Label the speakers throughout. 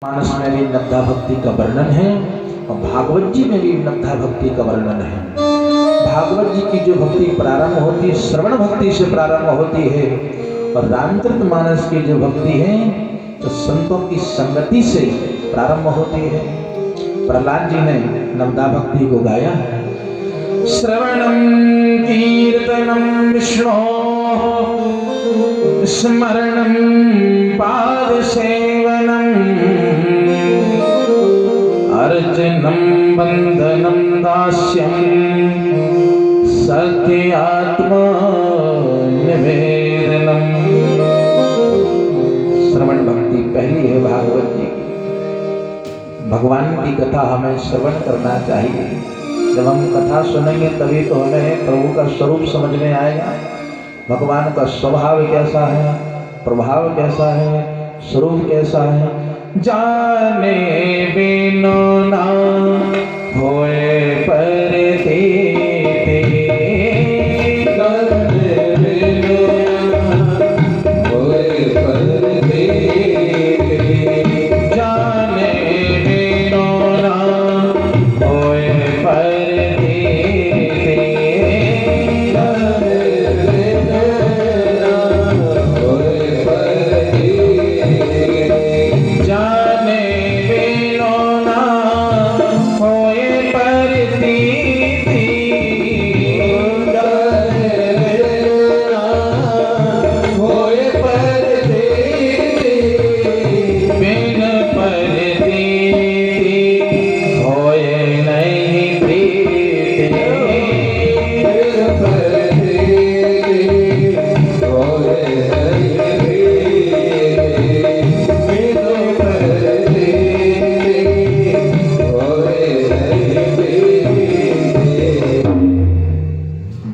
Speaker 1: मानस में भी नवधा भक्ति का वर्णन है और भागवत जी में भी नवधा भक्ति का वर्णन है। भागवत जी की जो भक्ति प्रारंभ होती है श्रवण भक्ति से प्रारंभ होती है और रामचरित मानस की जो भक्ति है तो संतों की संगति से प्रारंभ होती है। प्रहलाद जी ने नवधा भक्ति को गाया है। श्रवणम कीर्तनम विष्णु स्मरणम पाद सेवनम अर्चनम बंधनम दास्यम सत्य आत्मा निवेदनम। श्रवण भक्ति पहली है भागवत जी की। भगवान की कथा हमें श्रवण करना चाहिए। जब हम कथा सुनेंगे तभी तो हमें प्रभु का स्वरूप समझ में आएगा, भगवान का स्वभाव कैसा है, प्रभाव कैसा है, स्वरूप कैसा है। जाने बिनु ना होए परतीति, जाने बिनु ना होए परतीति, जाने बिनु ना होए परतीति, जाने बिनु ना होए परतीति, जाने बिनु ना होए परतीति, जाने बिनु ना होए परतीति, बिन परतीति होए नहीं प्रीति, बिन परतीति होए नहीं प्रीति, बिन परतीति होए नहीं प्रीति।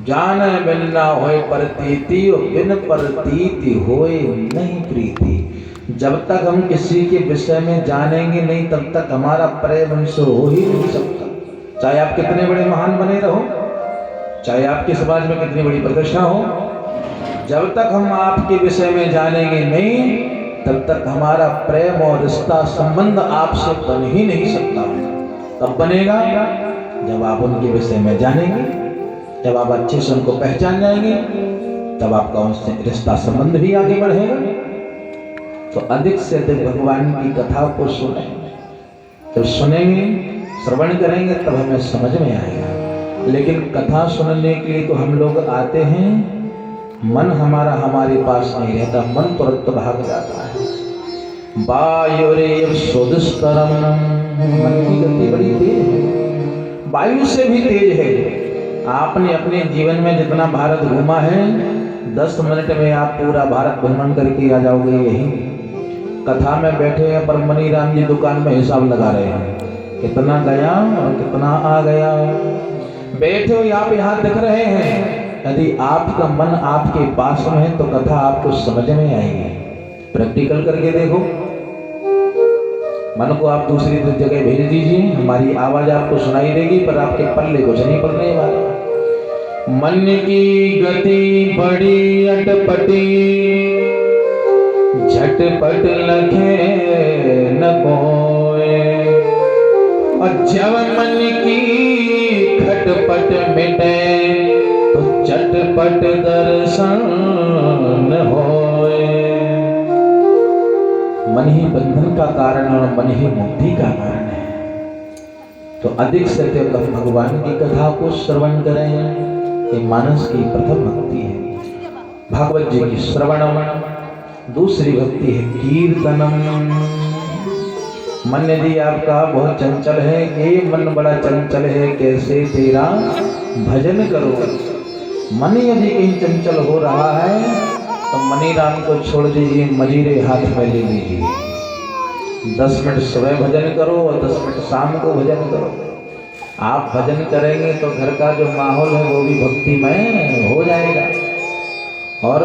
Speaker 1: जान बिन ना होए प्रतीति और बिन प्रतीति होए नहीं प्रीति। जब तक हम किसी के विषय में जानेंगे नहीं तब तक हमारा प्रेम उनसे हो ही नहीं सकता। चाहे आप कितने बड़े महान बने रहो, चाहे आपके समाज में कितनी बड़ी प्रतिष्ठा हो, जब तक हम आपके विषय में जानेंगे नहीं तब तक हमारा प्रेम और रिश्ता संबंध आपसे बन ही नहीं सकता। कब बनेगा? जब आप उनके विषय में जानेंगे, जब आप अच्छे से उनको पहचान जाएंगे, तब आपका उनसे रिश्ता संबंध भी आगे बढ़ेगा। तो अधिक से अधिक भगवान की कथा को सुने। जब सुनेंगे, श्रवण करेंगे तब हमें समझ में आएगा। लेकिन कथा सुनने के लिए तो हम लोग आते हैं, मन हमारा हमारे पास नहीं रहता, मन तुरंत भाग जाता है। वायुरेव सुदुष्करम, मन की गति बड़ी तेज है, वायु से भी तेज है। आपने अपने जीवन में जितना भारत घूमा है 10 मिनट में आप पूरा भारत भ्रमण करके आ जाओगे। यही कथा में बैठे हैं पर मनी राम जी दुकान में हिसाब लगा रहे हैं, कितना गया और कितना आ गया। बैठे हो आप यहाँ दिख रहे हैं, यदि आपका मन आपके पास में है तो कथा आपको समझ में आएगी। प्रैक्टिकल करके देखो, मन को आप दूसरी जगह भेज दीजिए, हमारी आवाज आपको सुनाई देगी पर आपके पल्ले कुछ नहीं पड़ने वाला। मन की गति बड़ी अटपटी, झटपट लखे न कोय, और जब मन की खटपट मिटे तो चटपट दर्शन होए। मन ही बंधन का कारण और मन ही मुक्ति का कारण है। तो अधिक से अधिक हम भगवान की कथा को श्रवण करें। ये मानस की प्रथम भक्ति है भागवत जी की श्रवणम। दूसरी भक्ति है कीर्तनम। मन यदि आपका बहुत चंचल है, ये मन बड़ा चंचल है, कैसे तेरा भजन करो। मन यदि कहीं चंचल हो रहा है तो मनी राम को छोड़ दीजिए, मजीरे हाथ में ले लीजिए। 10 मिनट सुबह भजन करो और 10 मिनट शाम को भजन करो। आप भजन करेंगे तो घर का जो माहौल है वो भी भक्तिमय हो जाएगा। और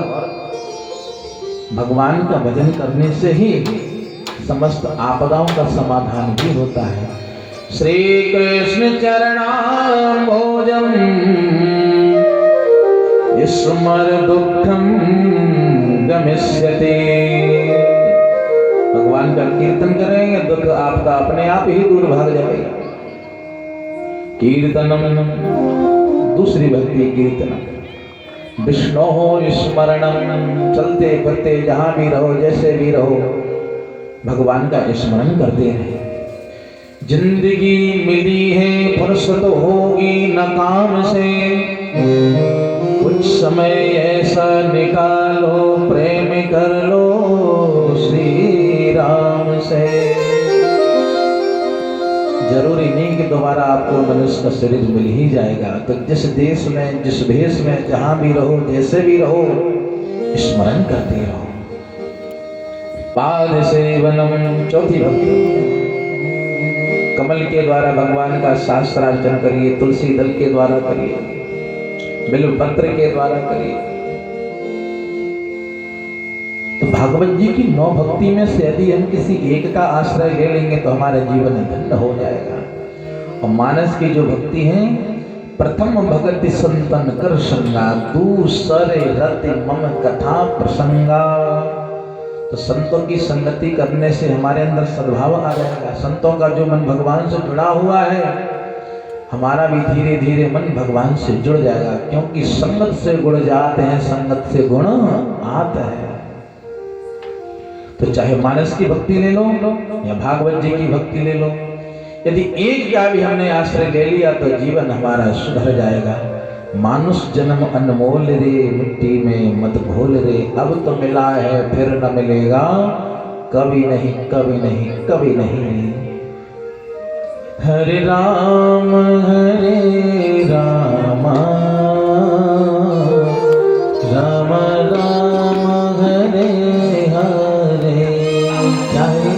Speaker 1: भगवान का भजन करने से ही समस्त आपदाओं का समाधान भी होता है। श्री कृष्ण चरणाम्बोजम स्मर दुखम गमिष्यते। भगवान भगवान का कीर्तन करेंगे दुख आपका अपने आप ही दूर भाग जाएगा। कीर्तनम, दूसरी भक्ति कीर्तनम। विष्णु स्मरणम, चलते फिरते जहां भी रहो, जैसे भी रहो, भगवान का स्मरण करते रहे। जिंदगी मिली है फुर्सत होगी न काम से, कुछ समय ऐसा निकालो प्रेम कर लो श्री राम से। जरूरी नहीं कि दोबारा आपको मनुष्य का शरीर मिल ही जाएगा, तो जिस देश में, जिस भेष में, जहां भी रहो, जैसे भी रहो, स्मरण करते रहो। पाद सेवनम, चौथी भक्ति। कमल के द्वारा भगवान का शास्त्रार्चन करिए, तुलसी दल के द्वारा करिए, बिल्वपत्र के द्वारा करिए। तो भागवत जी की 9 भक्ति में से यदि हम किसी एक का आश्रय ले लेंगे तो हमारा जीवन धन्य हो जाएगा। और मानस की जो भक्ति है, प्रथम भगति संतन कर संगा, दूसरे रति मम कथा प्रसंगा। तो संतों की संगति करने से हमारे अंदर सद्भाव आ जाएगा। संतों का जो मन भगवान से जुड़ा हुआ है, हमारा भी धीरे धीरे मन भगवान से जुड़ जाएगा। क्योंकि संगत से गुण जाते हैं, संगत से गुण आते हैं। तो चाहे मानस की भक्ति ले लो या भागवत जी की भक्ति ले लो, यदि एक का भी हमने आश्रय ले लिया तो जीवन हमारा सुधर जाएगा। मानुष जन्म अनमोल रे, मिट्टी में मत घोल रे, अब तो मिला है फिर न मिलेगा, कभी नहीं कभी नहीं कभी नहीं। हरे राम राम राम हरे हरे। क्या है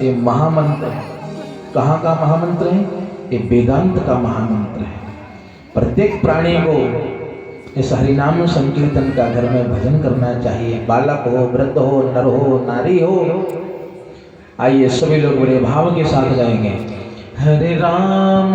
Speaker 1: ये? महामंत्र है। कहाँ का महामंत्र है? ये वेदांत का महामंत्र है। प्रत्येक प्राणी को इस हरिनाम संकीर्तन का घर में भजन करना चाहिए। बालक हो, वृद्ध हो, नर हो, नारी हो। आइए सभी लोग बड़े भाव के साथ गाएंगे। हरे राम